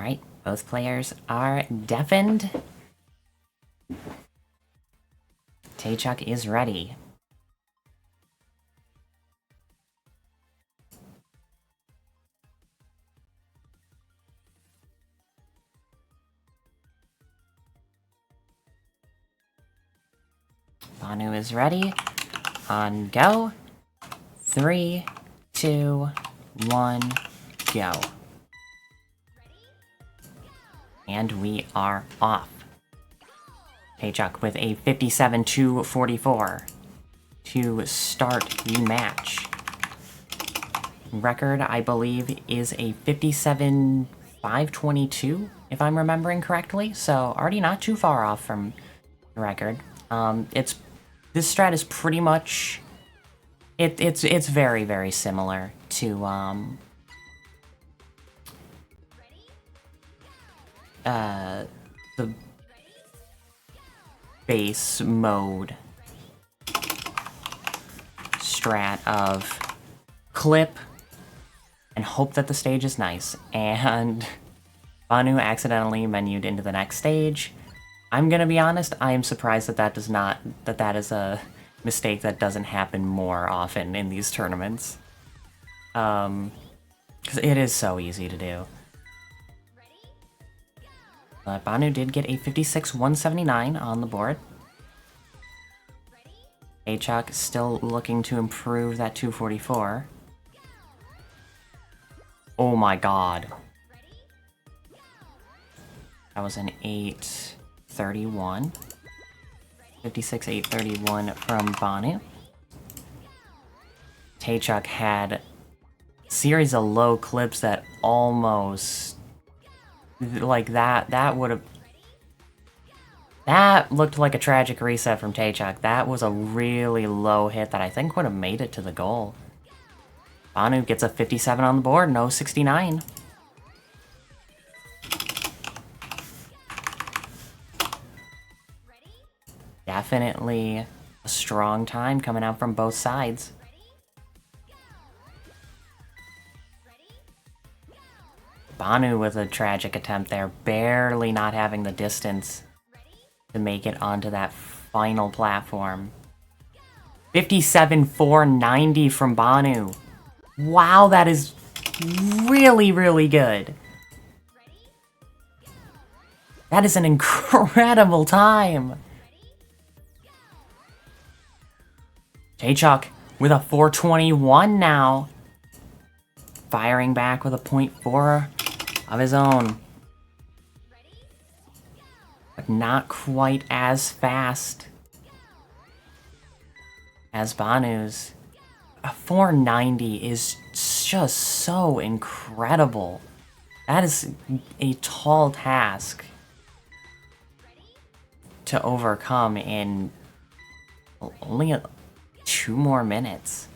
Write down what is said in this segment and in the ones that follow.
Alright, both players are deafened. Taechuk is ready. Bhanu is ready. On go. 3, 2, 1, go. And we are off. Taechuk with a 57-44 to start the match. Record, I believe, is a 57-522, if I'm remembering correctly. So already not too far off from the record. This strat is pretty much it's very, very similar to the base mode strat of clip and hope that the stage is nice. And Bhanu accidentally menued into the next stage. I'm gonna be honest, I am surprised that that is a mistake that doesn't happen more often in these tournaments. Because it is so easy to do. Bhanu did get a 56-179 on the board. Taechuk still looking to improve that 244. Oh my god. That was an 831. 56-831 from Bhanu. Taechuk had a series of low clips that almost... like that would have... that looked like a tragic reset from Taechuk. That was a really low hit that I think would have made it to the goal. Bhanu gets a 57 on the board, no 69. Definitely a strong time coming out from both sides. Bhanu with a tragic attempt there, barely not having the distance to make it onto that final platform. 57-490 from Bhanu. Wow, that is really, really good. That is an incredible time. Taechuk with a 421 now. Firing back with a 0.4 of his own. But not quite as fast as Bhanu's. A 490 is just so incredible. That is a tall task to overcome in only 2 more minutes.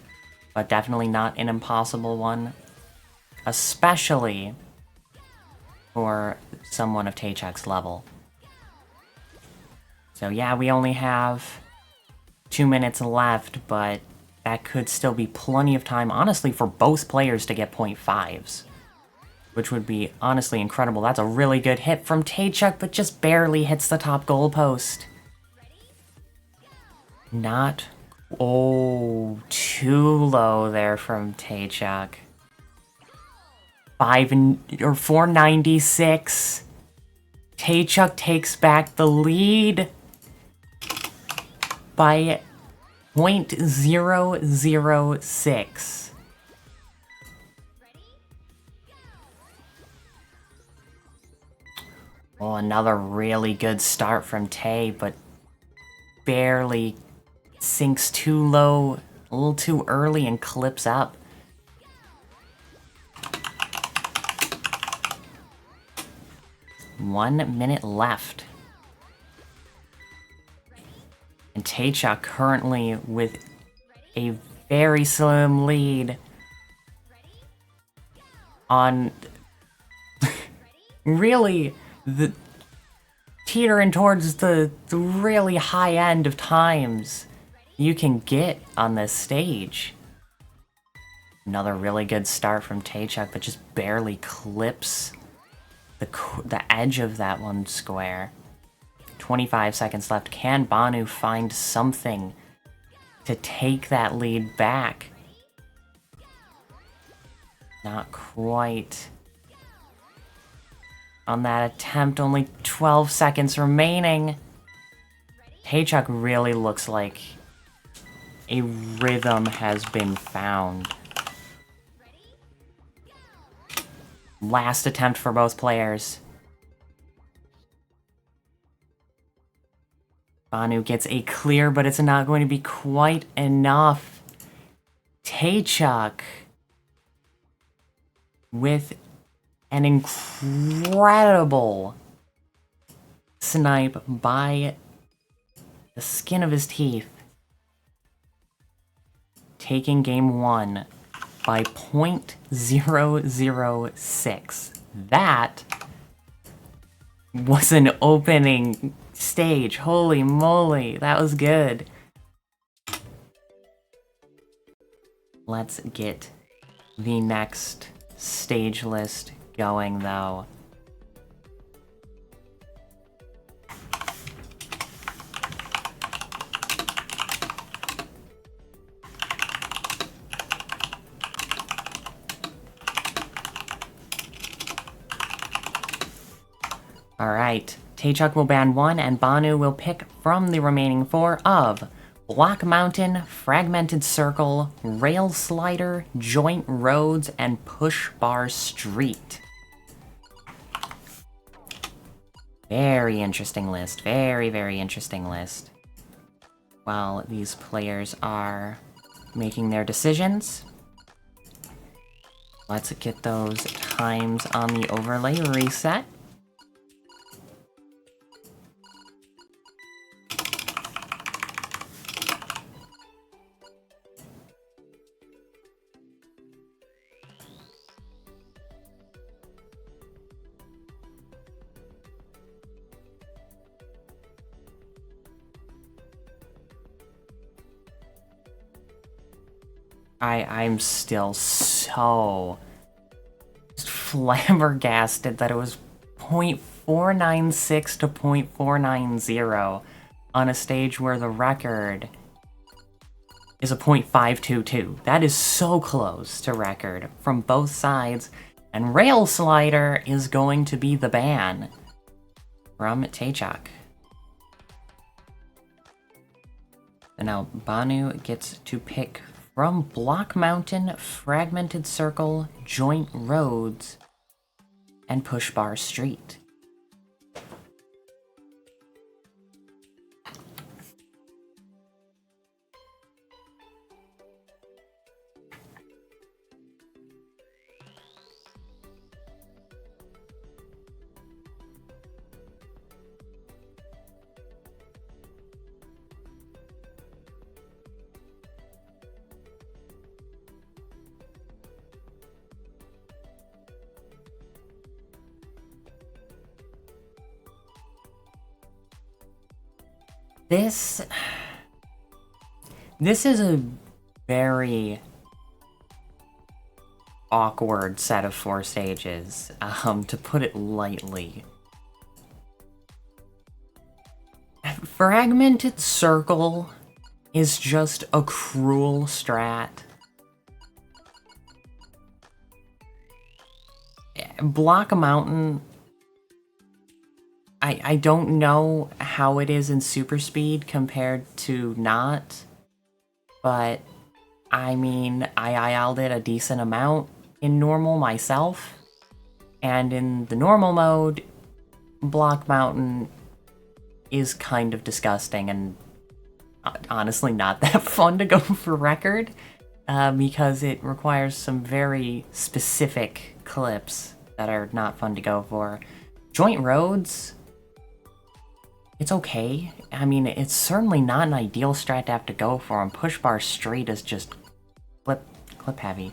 But definitely not an impossible one. Especially for someone of Taechuk's level. So yeah, we only have 2 minutes left, but that could still be plenty of time, honestly, for both players to get 0.5s. Which would be honestly incredible. That's a really good hit from Taechuk, but just barely hits the top goalpost. Not... oh, too low there from Taechuk. 496. Taechuk takes back the lead by 0.006. Oh, another really good start from Tae, but barely sinks too low, a little too early, and clips up. One minute left. And Taechuk currently with a very slim lead on really the teetering towards the really high end of times you can get on this stage. Another really good start from Taechuk, but just barely clips the edge of that one square. 25 seconds left. Can Bhanu find something to take that lead back? Not quite. On that attempt, only 12 seconds remaining. Taechuk really looks like a rhythm has been found. Last attempt for both players. Bhanu gets a clear, but it's not going to be quite enough. Taechuk with an incredible snipe by the skin of his teeth, taking game 1 by 0.006. That was an opening stage. Holy moly, that was good. Let's get the next stage list going, though. Alright, Taechuk will ban 1, and Bhanu will pick from the remaining 4 of Block Mountain, Fragmented Circle, Rail Slider, Joint Roads, and Push Bar Street. Very interesting list. Very, very interesting list. While these players are making their decisions, let's get those times on the overlay reset. I'm still so flabbergasted that it was 0.496 to 0.490 on a stage where the record is a 0.522. That is so close to record from both sides, and Rail Slider is going to be the ban from Taechuk. And now Bhanu gets to pick from Block Mountain, Fragmented Circle, Joint Roads, and Push Bar Street. This is a very awkward set of 4 stages, to put it lightly. Fragmented Circle is just a cruel strat. Block Mountain, I don't know how it is in Super Speed compared to not, but I mean, I IL'd it a decent amount in normal myself, and in the normal mode, Block Mountain is kind of disgusting and honestly not that fun to go for record, because it requires some very specific clips that are not fun to go for. Joint Roads, it's okay. I mean, it's certainly not an ideal strat to have to go for, and Push Bar Street is just clip heavy.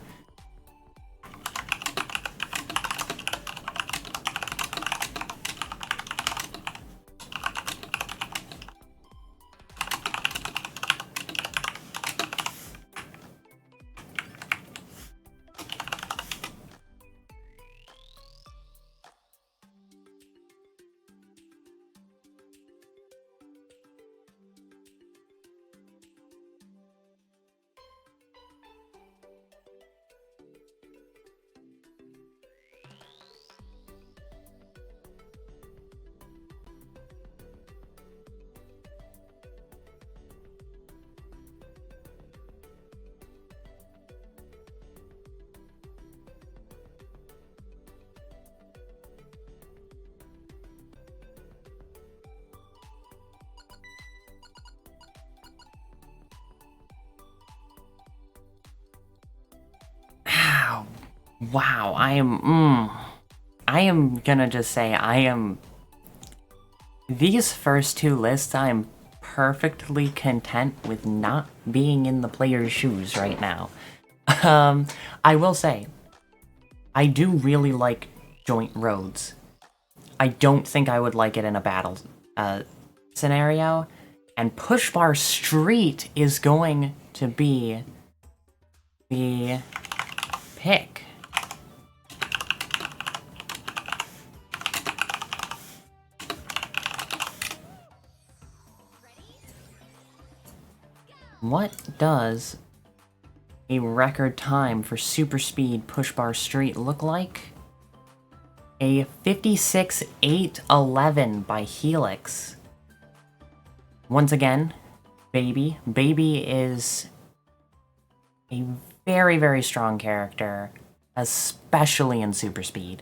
Wow, I am gonna just say these first two lists, I am perfectly content with not being in the player's shoes right now. I will say, I do really like joint roads. I don't think I would like it in a battle scenario, and push bar street is going to be the pick. What does a record time for super speed push bar street look like? A 56.811 by Helix. Once again, Baby. Baby is a very, very strong character, especially in super speed.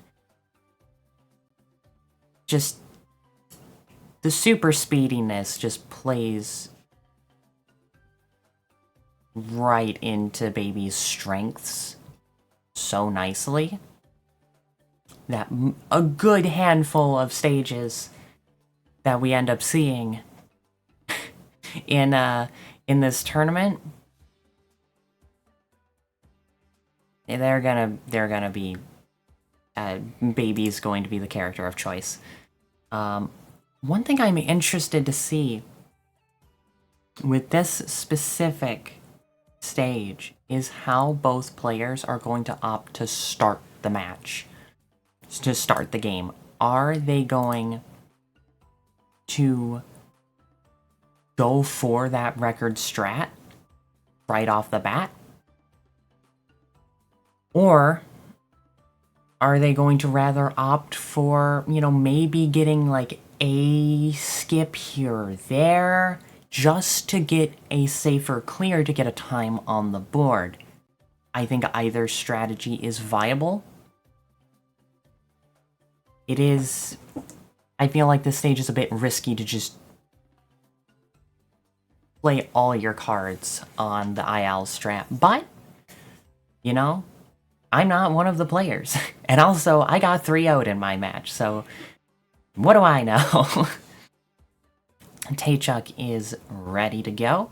Just the super speediness just plays right into Baby's strengths so nicely that a good handful of stages that we end up seeing in this tournament, they're gonna be Baby's going to be the character of choice. One thing I'm interested to see with this specific stage is how both players are going to opt to start the match, to start the game. Are they going to go for that record strat right off the bat? Or are they going to rather opt for, you know, maybe getting like a skip here or there just to get a safer clear to get a time on the board? I think either strategy is viable. It is... I feel like this stage is a bit risky to just play all your cards on the IL strat, but, you know, I'm not one of the players. And also, I got 3-0'd in my match, so what do I know? Taechuk is ready to go.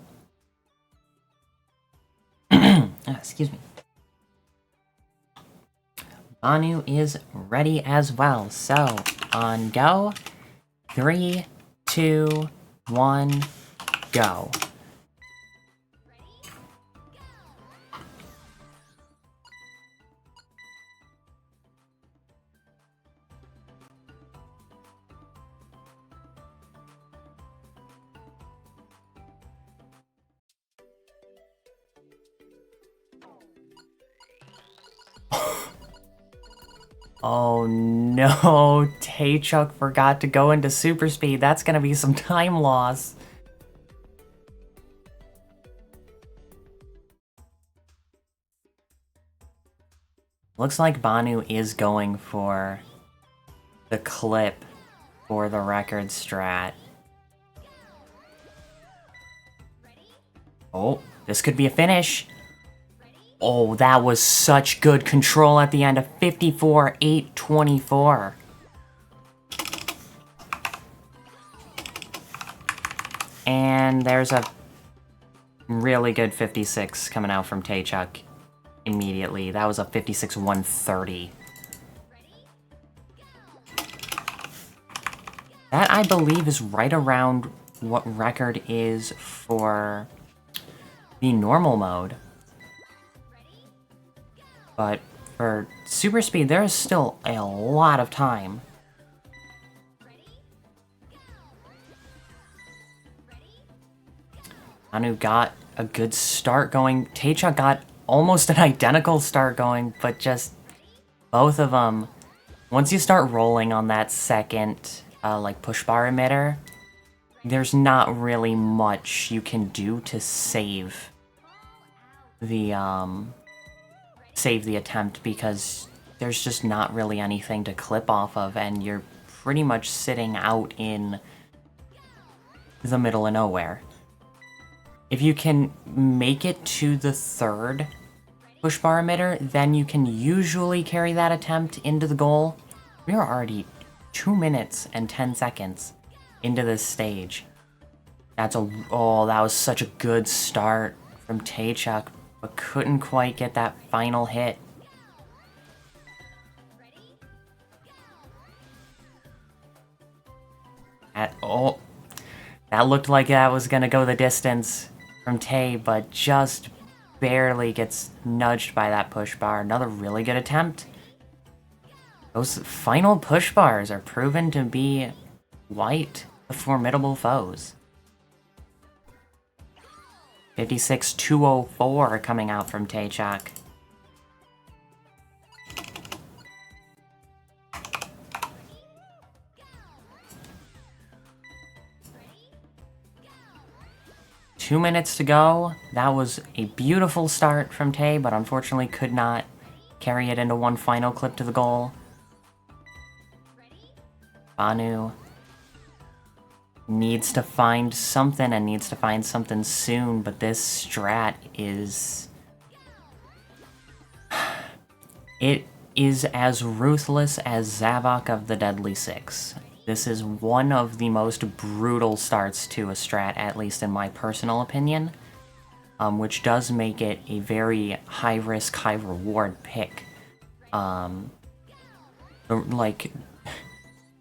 Excuse me. Bhanu is ready as well, so on go. 3, 2, 1, go. Oh no, Taechuk forgot to go into super speed. That's gonna be some time loss. Looks like Bhanu is going for the clip for the record strat. Oh, this could be a finish. Oh, that was such good control at the end of 54-8-24. And there's a really good 56 coming out from Taechuk immediately. That was a 56-130. That, I believe, is right around what record is for the normal mode. But for super speed, there is still a lot of time. Bhanu got a good start going. Taechuk got almost an identical start going, but just both of them, once you start rolling on that second like push bar emitter, there's not really much you can do to save the attempt, because there's just not really anything to clip off of, and you're pretty much sitting out in the middle of nowhere. If you can make it to the third push bar emitter, then you can usually carry that attempt into the goal. We are already 2 minutes and 10 seconds into this stage. Oh, that was such a good start from Taechuk, but couldn't quite get that final hit. That looked like that was gonna go the distance from Tae, but just barely gets nudged by that push bar. Another really good attempt. Those final push bars are proven to be quite formidable foes. 56-204 coming out from Taechuk. Two minutes to go. That was a beautiful start from Tae, but unfortunately could not carry it into one final clip to the goal. Bhanu needs to find something and needs to find something soon, but this strat is... It is as ruthless as Zavok of the Deadly Six. This is one of the most brutal starts to a strat, at least in my personal opinion, which does make it a very high-risk, high-reward pick. The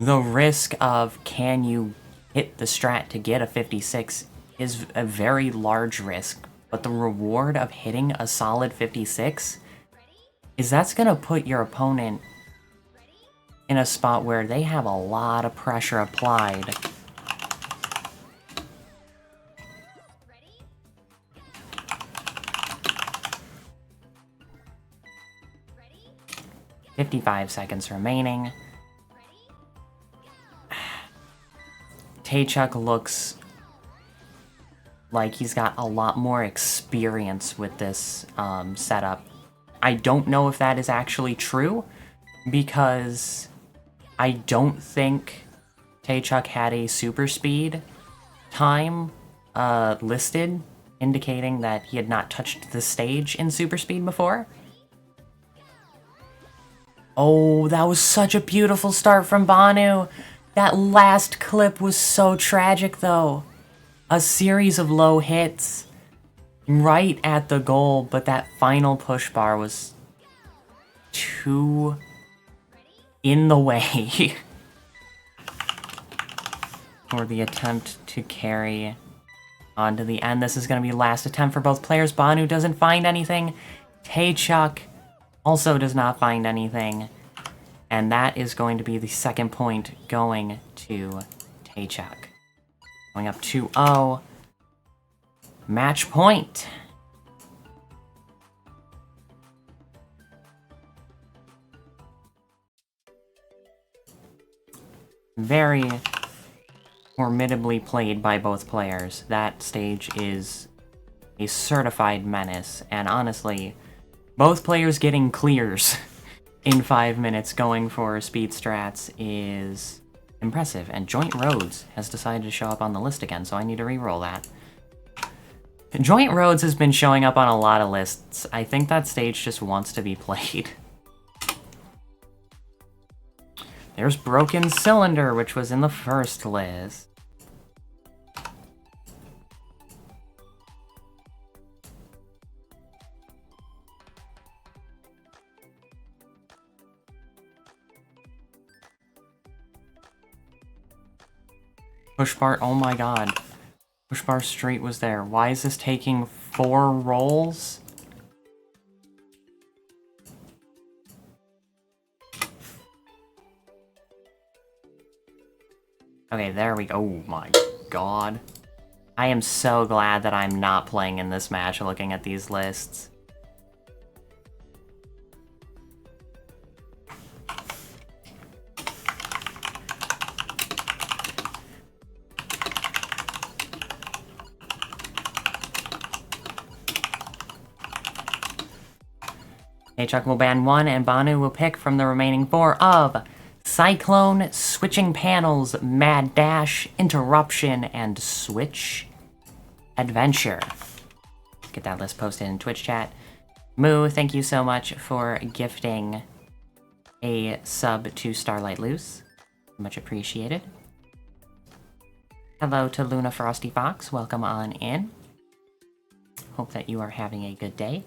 risk of can you hit the strat to get a 56 is a very large risk, but the reward of hitting a solid 56 is that's gonna put your opponent in a spot where they have a lot of pressure applied. "55 seconds remaining." Taechuk looks like he's got a lot more experience with this setup. I don't know if that is actually true, because I don't think Taechuk had a super speed time listed, indicating that he had not touched the stage in super speed before. Oh, that was such a beautiful start from Bhanu. That last clip was so tragic, though. A series of low hits right at the goal, but that final push bar was too in the way for the attempt to carry on to the end. This is going to be last attempt for both players. Bhanu doesn't find anything. Taechuk also does not find anything. And that is going to be the second point going to Taechuk. Going up 2-0. Match point. Very formidably played by both players. That stage is a certified menace, and honestly, both players getting clears in 5 minutes going for speed strats is impressive. And Joint Roads has decided to show up on the list again, so I need to re-roll that. Joint Roads has been showing up on a lot of lists. I think that stage just wants to be played. There's Broken Cylinder, which was in the first list. Push bar, oh my god. Push bar street was there. Why is this taking 4 rolls? Okay, there we go. Oh my god. I am so glad that I'm not playing in this match looking at these lists. Taechuk will ban 1, and Bhanu will pick from the remaining 4 of Cyclone, Switching Panels, Mad Dash, Interruption, and Switch Adventure. Get that list posted in Twitch chat. Moo, thank you so much for gifting a sub to Starlight Loose. Much appreciated. Hello to Luna Frosty Fox, welcome on in. Hope that you are having a good day.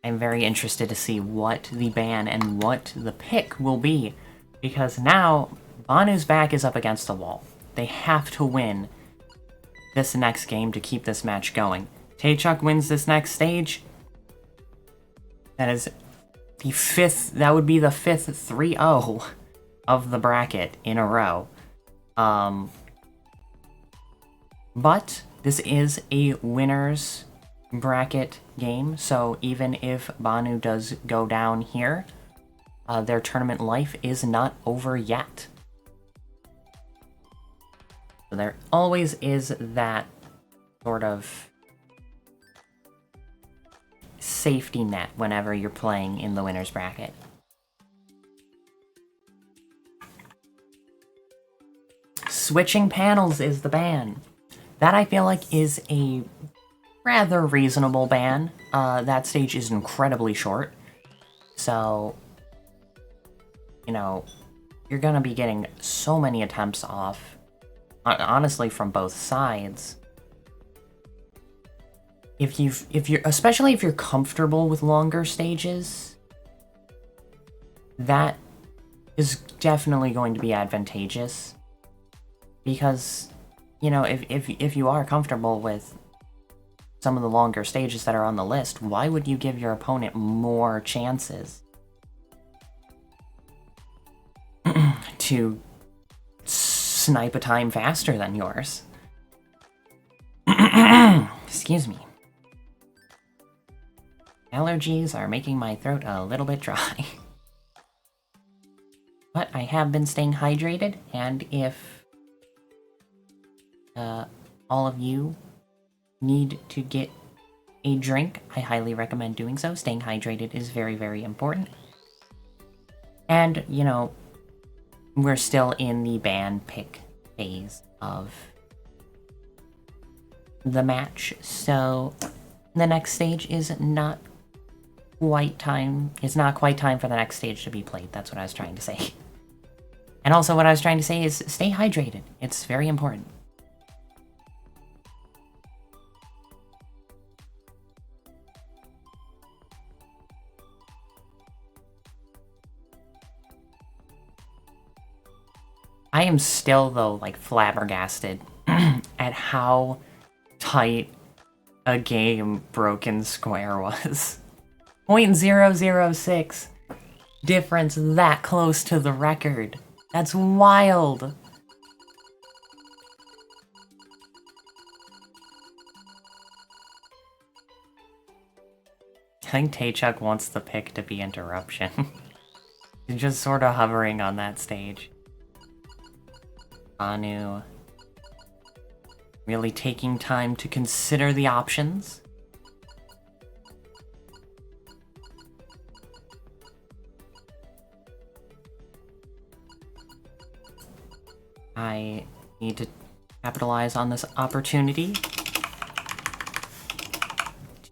I'm very interested to see what the ban and what the pick will be, because now Bhanu's back is up against the wall. They have to win this next game to keep this match going. Taechuk wins this next stage. That is the fifth, that would be the fifth 3-0 of the bracket in a row. But this is a winner's bracket game, so even if Bhanu does go down here, their tournament life is not over yet. So there always is that sort of safety net whenever you're playing in the winner's bracket. Switching panels is the ban. That I feel like is a rather reasonable ban. That stage is incredibly short. So, you know, you're gonna be getting so many attempts off, honestly, from both sides. Especially if you're comfortable with longer stages, that is definitely going to be advantageous. Because, you know, if you are comfortable with some of the longer stages that are on the list, why would you give your opponent more chances to snipe a time faster than yours? Excuse me. Allergies are making my throat a little bit dry. But I have been staying hydrated, and if all of you need to get a drink, I highly recommend doing so. Staying hydrated is very, very important. And, you know, we're still in the ban pick phase of the match, so the next stage is not quite time. It's not quite time for the next stage to be played. That's what I was trying to say. And also what I was trying to say is stay hydrated. It's very important. I am still, though, like, flabbergasted at how tight a game Broken Square was. 0.006 difference that close to the record. That's wild. I think Taechuk wants the pick to be interruption. He's just sort of hovering on that stage. Bhanu really taking time to consider the options. I need to capitalize on this opportunity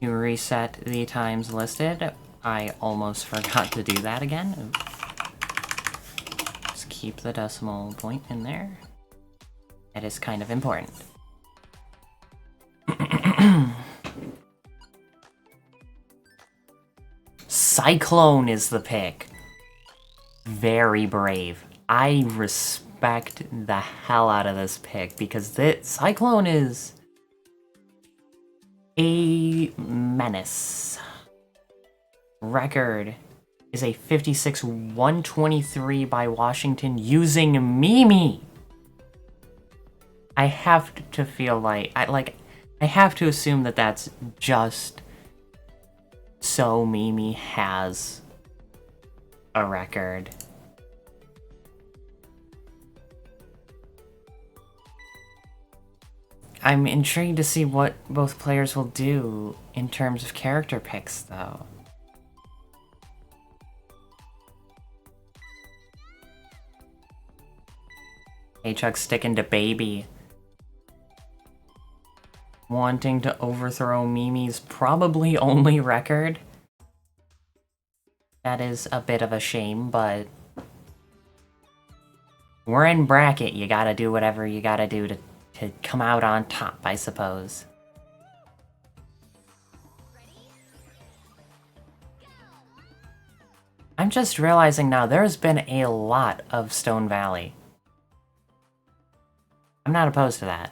to reset the times listed. I almost forgot to do that again. Oops. Just keep the decimal point in there. That is kind of important. Cyclone is the pick. Very brave. I respect the hell out of this pick because Cyclone is a menace. Record is a 56-123 by Washington using Mimi. I have to feel like I have to assume that that's just so Mimi has a record. I'm intrigued to see what both players will do in terms of character picks, though. Taechuk sticking to baby. Wanting to overthrow Mimi's probably only record. That is a bit of a shame, but we're in bracket. You gotta do whatever you gotta do to come out on top, I suppose. I'm just realizing now there's been a lot of Stone Valley. I'm not opposed to that.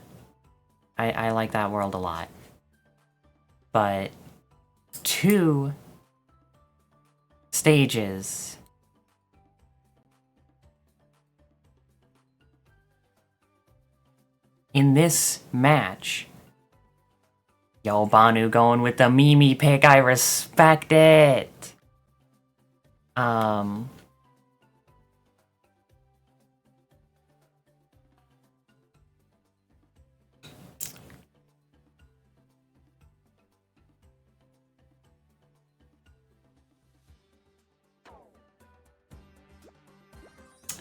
I like that world a lot. But 2 stages in this match. Yo, Bhanu going with the Mimi pick. I respect it.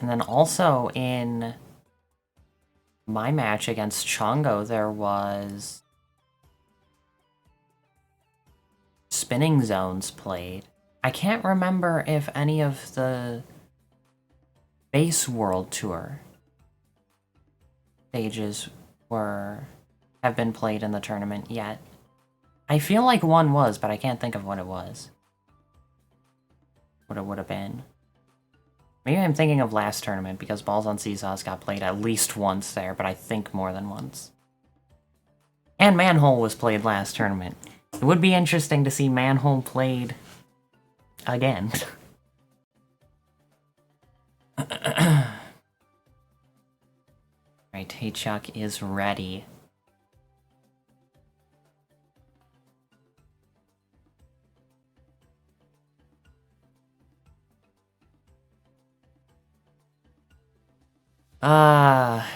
And then also in my match against Chongo, there was spinning zones played. I can't remember if any of the base world tour stages have been played in the tournament yet. I feel like one was, but I can't think of what it was. What it would have been. Maybe I'm thinking of last tournament, because Balls on Seesaws got played at least once there, but I think more than once. And Manhole was played last tournament. It would be interesting to see Manhole played again. Alright, Taechuk is ready.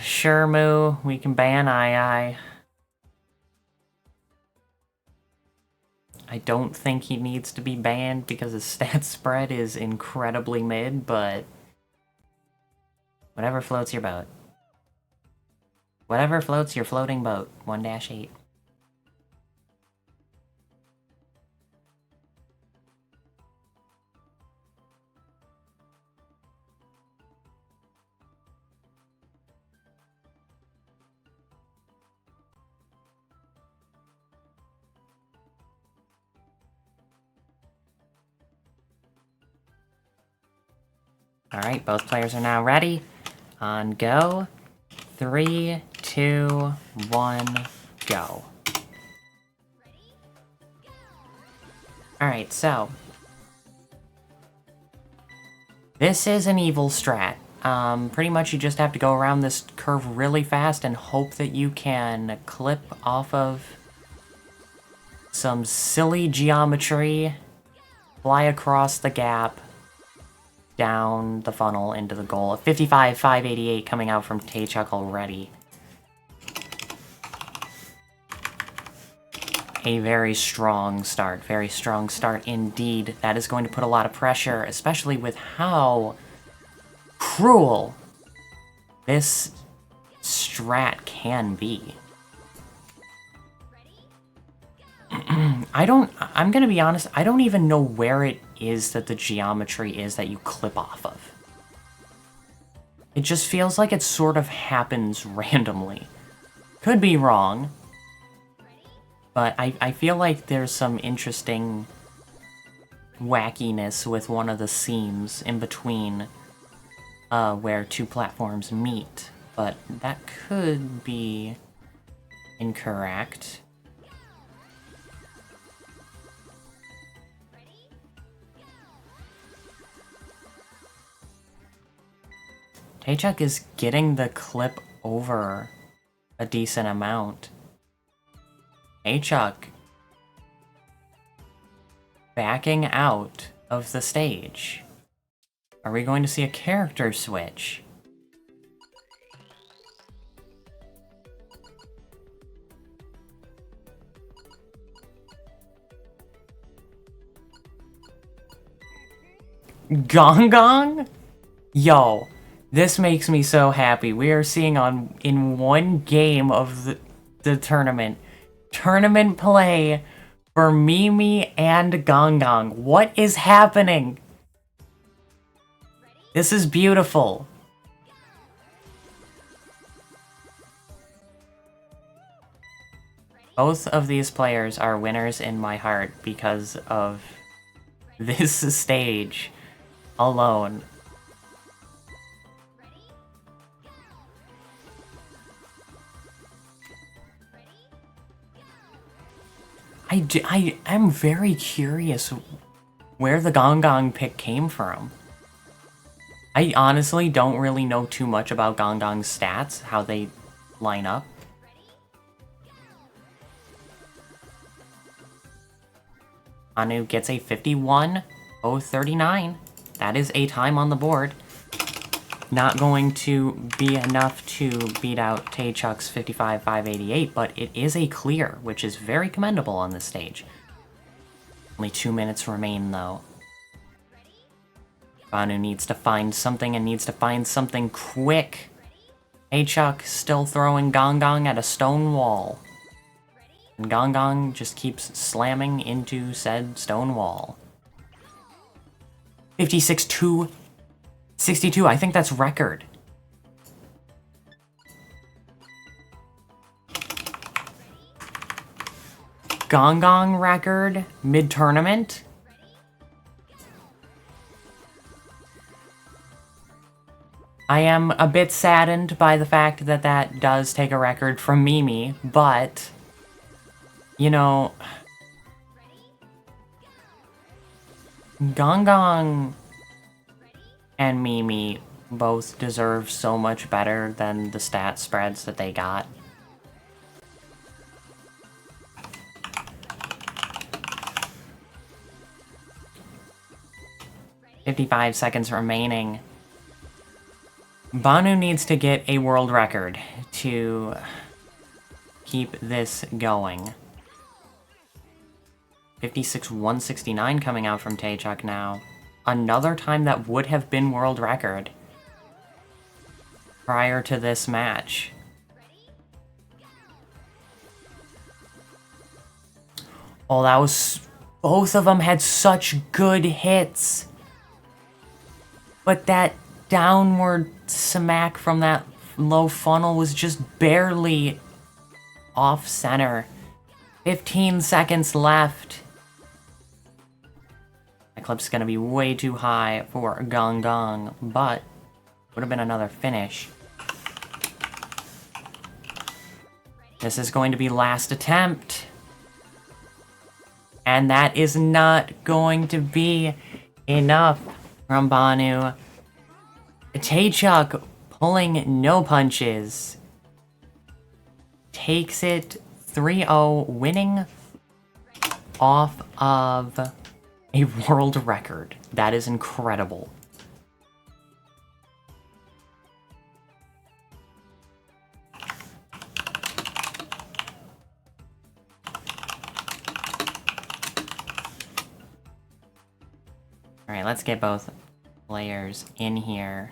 Sure, Moo. We can ban II. I don't think he needs to be banned because his stat spread is incredibly mid, but whatever floats your boat. Whatever floats your floating boat. 1-8. Alright, both players are now ready. On go. 3, 2, 1, go. Alright, so this is an evil strat. Pretty much you just have to go around this curve really fast and hope that you can clip off of some silly geometry, fly across the gap, down the funnel into the goal. 55,588 coming out from Taechuk already. A very strong start indeed. That is going to put a lot of pressure, especially with how cruel this strat can be. I'm gonna be honest, I don't even know where it is that the geometry is that you clip off of. It just feels like it sort of happens randomly. Could be wrong, but I feel like there's some interesting wackiness with one of the seams in between where 2 platforms meet, but that could be incorrect. Taechuk is getting the clip over a decent amount. Taechuk backing out of the stage. Are we going to see a character switch? Gong Gong? Yo, This makes me so happy. We are seeing in one game of the tournament play for Mimi and Gong Gong. What is happening? This is beautiful. Both of these players are winners in my heart because of this stage alone. I'm very curious where the Gong Gong pick came from. I honestly don't really know too much about Gong Gong's stats, how they line up. Bhanu gets a 51.039. That is a time on the board. Not going to be enough to beat out Taechuk's 55.588, but it is a clear, which is very commendable on this stage. Only 2 minutes remain, though. Bhanu needs to find something and needs to find something quick. Taechuk still throwing Gong Gong at a stone wall. And Gong Gong just keeps slamming into said stone wall. 56.262, I think that's record. Gong Gong record mid-tournament. I am a bit saddened by the fact that that does take a record from Mimi, but, you know, Gong Gong and Mimi both deserve so much better than the stat spreads that they got. "55 seconds remaining. Bhanu needs to get a world record to keep this going. 56.169 coming out from Taechuk now. Another time that would have been world record prior to this match. Oh, that was... Both of them had such good hits. But that downward smack from that low funnel was just barely off center. 15 seconds left. That clip's gonna be way too high for Gong Gong, but would have been another finish. This is going to be last attempt. And that is not going to be enough from Bhanu. Taechuk pulling no punches. Takes it 3-0, winning off of a world record. That is incredible. Alright, let's get both players in here.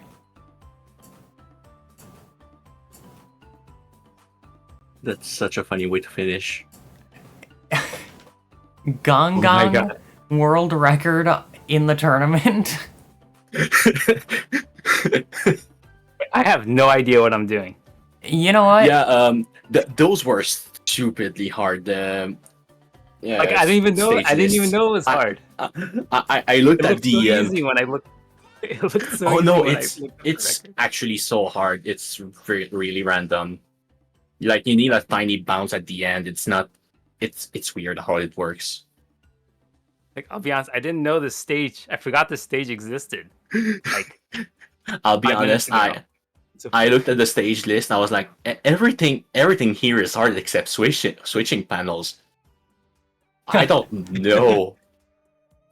That's such a funny way to finish. Gong Gong world record in the tournament. I have no idea what I'm doing. You know what? Yeah, those were stupidly hard. Yeah, Like I didn't even know. I didn't even know it was hard. I looked It at looked the. so easy when I looked. It looked so Oh easy no, when it's actually so hard. It's really random. Like you need a tiny bounce at the end. It's not. It's weird how it works. Like I'll be honest, I didn't know this stage. I forgot this stage existed. Like I'll be 5 minutes honest. ago. I looked at the stage list. I was like, everything here is hard except switching panels. I don't know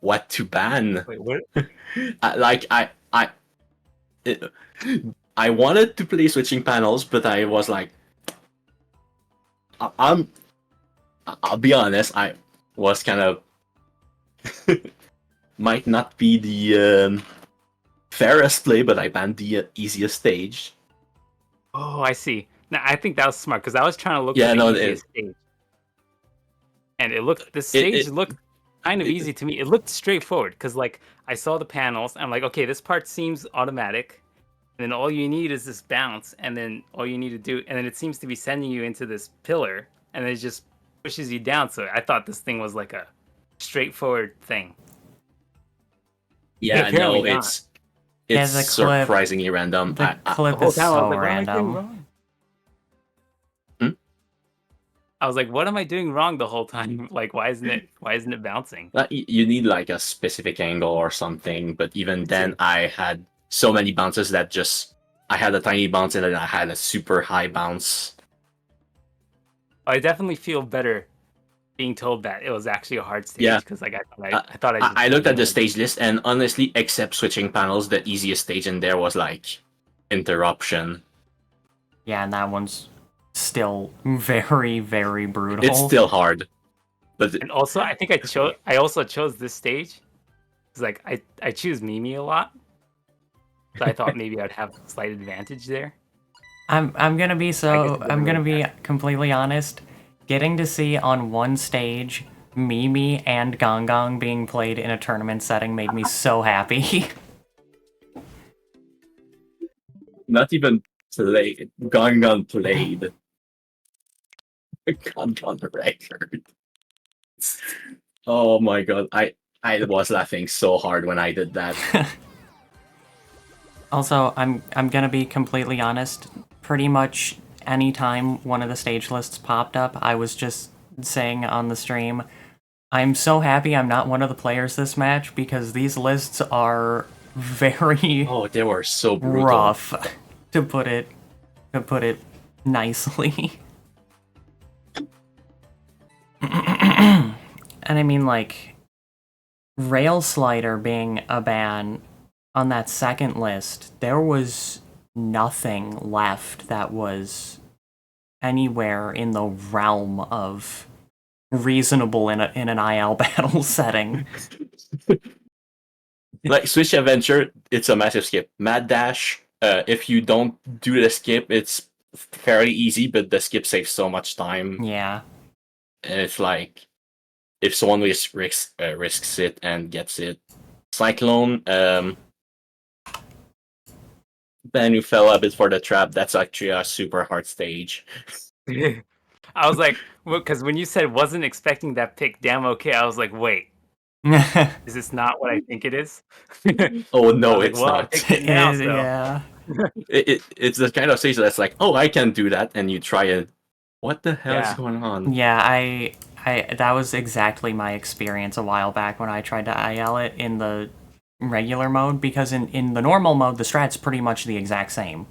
what to ban. Wait, what? I wanted to play switching panels, but I was like, I'll be honest. I was kind of might not be the fairest play, but I banned the easiest stage. Oh, I see. Now I think that was smart because I was trying to look Yeah, for the no, easiest stage, and this it, stage it, looked kind of it easy to me. It looked straightforward because like I saw the panels. I'm like, okay, this part seems automatic. And then all you need is this bounce, and then all you need to do, and then it seems to be sending you into this pillar, and then it just pushes you down. So I thought this thing was like a straightforward thing. yeah, Apparently no, not. Yeah, it's the clip. surprisingly random. The The clip whole is time I was so like, what am I doing random. wrong? Hmm? I was like, what am I doing wrong the whole time? Like, why isn't it bouncing? You need like a specific angle or something, but even then, See. I had so many bounces that just I had a tiny bounce and then I had a super high bounce. I definitely feel better being told that it was actually a hard stage Yeah. because like I thought I just I looked at the ignored it. stage list, and honestly, except switching panels, the easiest stage in there was like interruption. Yeah, and that one's still very, very brutal. It's still hard, but And also, I think I also chose this stage because like I choose Mimi a lot, so I thought maybe I'd have a slight advantage there. I'm gonna be I guess it doesn't I'm gonna really be completely honest. Getting to see on one stage Mimi and Gong Gong being played in a tournament setting made me so happy. not even played. Gone played. Gone record. Oh my god, I was laughing so hard when I did that. Also, I'm gonna be completely honest. Pretty much anytime one of the stage lists popped up, I was just saying on the stream, I'm so happy I'm not one of the players this match because these lists are very Oh, they were so brutal. rough, to put it nicely. And I mean, like, Rail Slider being a ban on that second list, there was nothing left that was anywhere in the realm of reasonable in an IL battle setting. Like Switch Adventure, it's a massive skip. Mad Dash, if you don't do the skip, it's fairly easy, but the skip saves so much time, Yeah. and it's like if someone risks it and gets it. Cyclone, Bhanu fell a bit for the trap. That's actually a super hard stage. I was like, because when you said wasn't expecting that pick, damn okay. I was like, wait, is this not what I think it is? Oh I no, was like, it's well, I not. picked it now, so Yeah. It's the kind of stage that's like, oh, I can do that, and you try it. What the hell is Yeah. going on? Yeah, I that was exactly my experience a while back when I tried to IL it in the regular mode, because in the normal mode the strat's pretty much the exact same.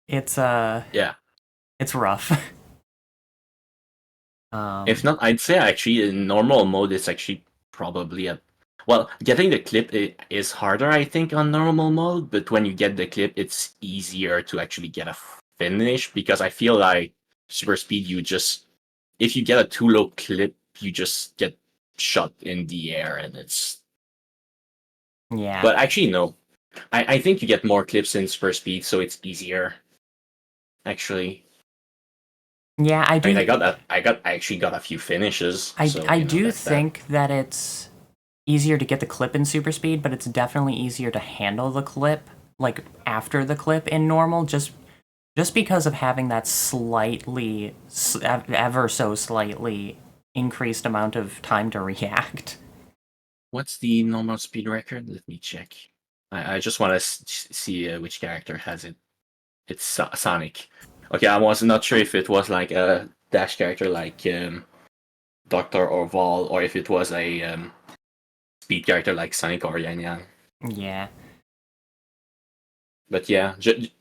It's Yeah. it's rough. If not, I'd say actually in normal mode it's actually probably a well, getting the clip is harder, I think, on normal mode, but when you get the clip, it's easier to actually get a finish because I feel like super speed, you just if you get a too low clip, you just get shot in the air, and it's. Yeah. But actually, no, I think you get more clips in super speed, so it's easier. Actually, Yeah, I I do. mean, I actually got a few finishes. I So, do that's that. think that it's easier to get the clip in super speed, but it's definitely easier to handle the clip, like after the clip in normal, just because of having that slightly, ever so slightly increased amount of time to react. What's the normal speed record? Let me check. I just want to see which character has it. It's Sonic. Okay, I was not sure if it was like a dash character like Doctor or Vol, or if it was a speed character like Sonic or Yan Yan. Yeah. But yeah,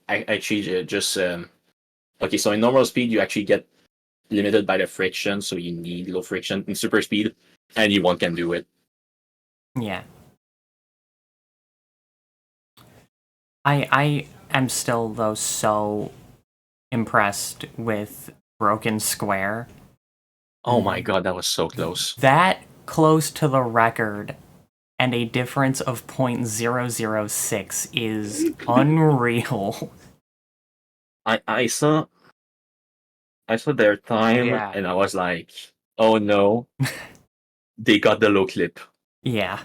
I actually just okay. So in normal speed, you actually get limited by the friction, so you need low friction. In super speed, anyone can do it. Yeah. I am still, though, so impressed with Broken Square. Oh my god, that was so close. That close to the record and a difference of 0.006 is unreal. I saw their time Yeah. and I was like, oh no, they got the low clip. Yeah.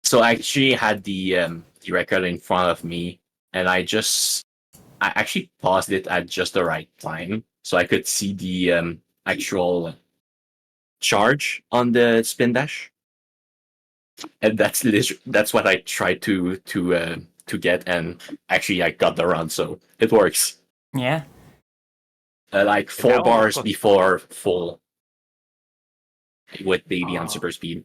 So I actually had the record in front of me, and I actually paused it at just the right time so I could see the actual charge on the spin dash, and that's what I tried to get, and actually I got the run, so it works. Yeah. Like Is that 4 one bars close? before full with baby on super speed.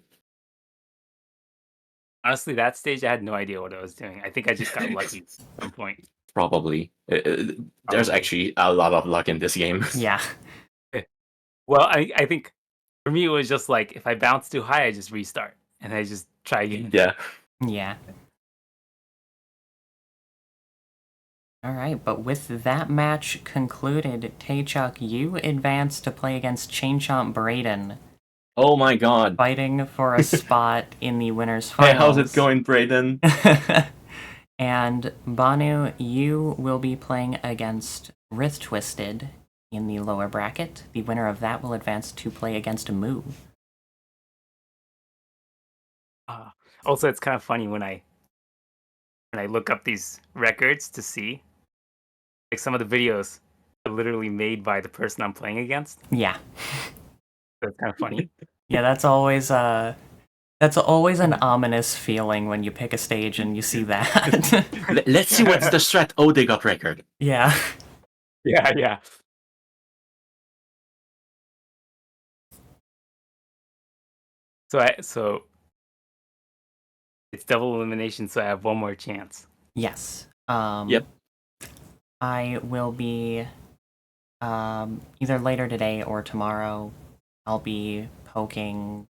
Honestly, that stage I had no idea what I was doing. I think I just got lucky at some point. Probably. There's Probably. actually a lot of luck in this game. Yeah. Well, I think for me it was just like if I bounce too high, I just restart and I just try again. Yeah. Yeah. All right, but with that match concluded, Taechuk, you advanced to play against Chainchomp Braden, Oh my god. fighting for a spot in the winners' Hey, finals. how's it going, Brayden? And Bhanu, you will be playing against Writh Twisted in the lower bracket. The winner of that will advance to play against Moo. Also, it's kind of funny when I look up these records to see, like some of the videos are literally made by the person I'm playing against. Yeah. So it's kind of funny. Yeah, that's always an ominous feeling when you pick a stage and you see that. Let's see what's the strat. Oh, they got record. Yeah. Yeah. So it's double elimination, so I have one more chance. Yes. Yep. I will be either later today or tomorrow. I'll be poking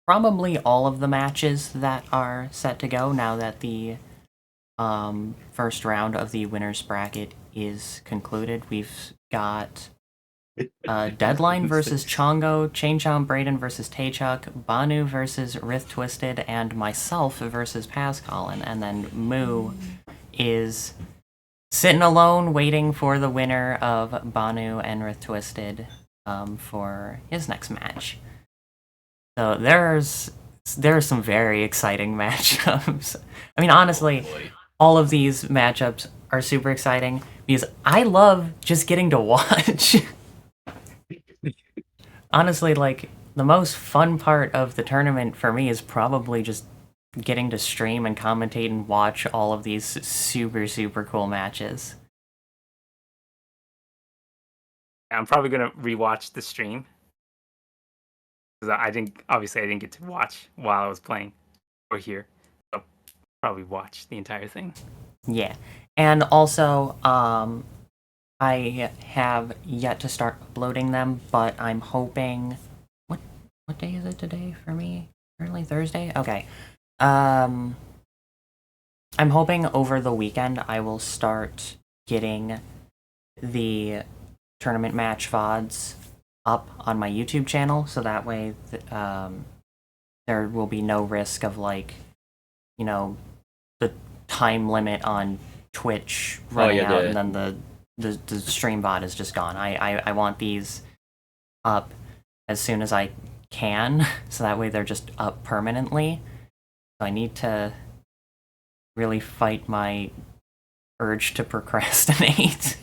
probably all of the matches that are set to go now that the first round of the winners bracket is concluded. We've got Deadline versus Chongo, Chainchomp Braden versus Taechuk, Bhanu versus Writh Twisted, and myself versus Pascalin. And then Moo is sitting alone waiting for the winner of Bhanu and Writh Twisted for his next match. So there's some very exciting matchups. I mean, honestly, all of these matchups are super exciting because I love just getting to watch. Honestly, like, the most fun part of the tournament for me is probably just getting to stream and commentate and watch all of these super, super cool matches. I'm probably gonna rewatch the stream because I didn't get to watch while I was playing or here. So probably watch the entire thing. Yeah. And also, I have yet to start uploading them, but I'm hoping... What day is it today for me? Currently Thursday? Okay. I'm hoping over the weekend I will start getting the tournament match VODs up on my YouTube channel, so that way there will be no risk of, like, you know, the time limit on Twitch running out and then the stream VOD is just gone. I want these up as soon as I can, so that way they're just up permanently. So I need to really fight my urge to procrastinate.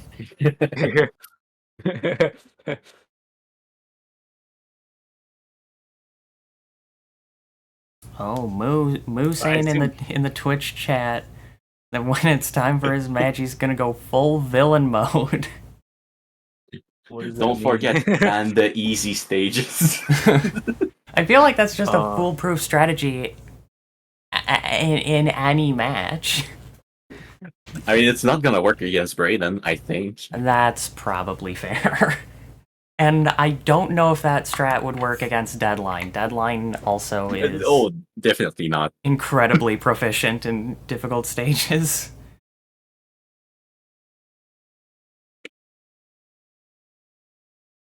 Oh, Moo saying in the Twitch chat that when it's time for his match, he's gonna go full villain mode. Don't forget, and the easy stages. I feel like that's just a foolproof strategy in any match. I mean, it's not gonna work against Brayden, I think. That's probably fair. And I don't know if that strat would work against Deadline. Deadline also is Oh, definitely not. incredibly proficient in difficult stages.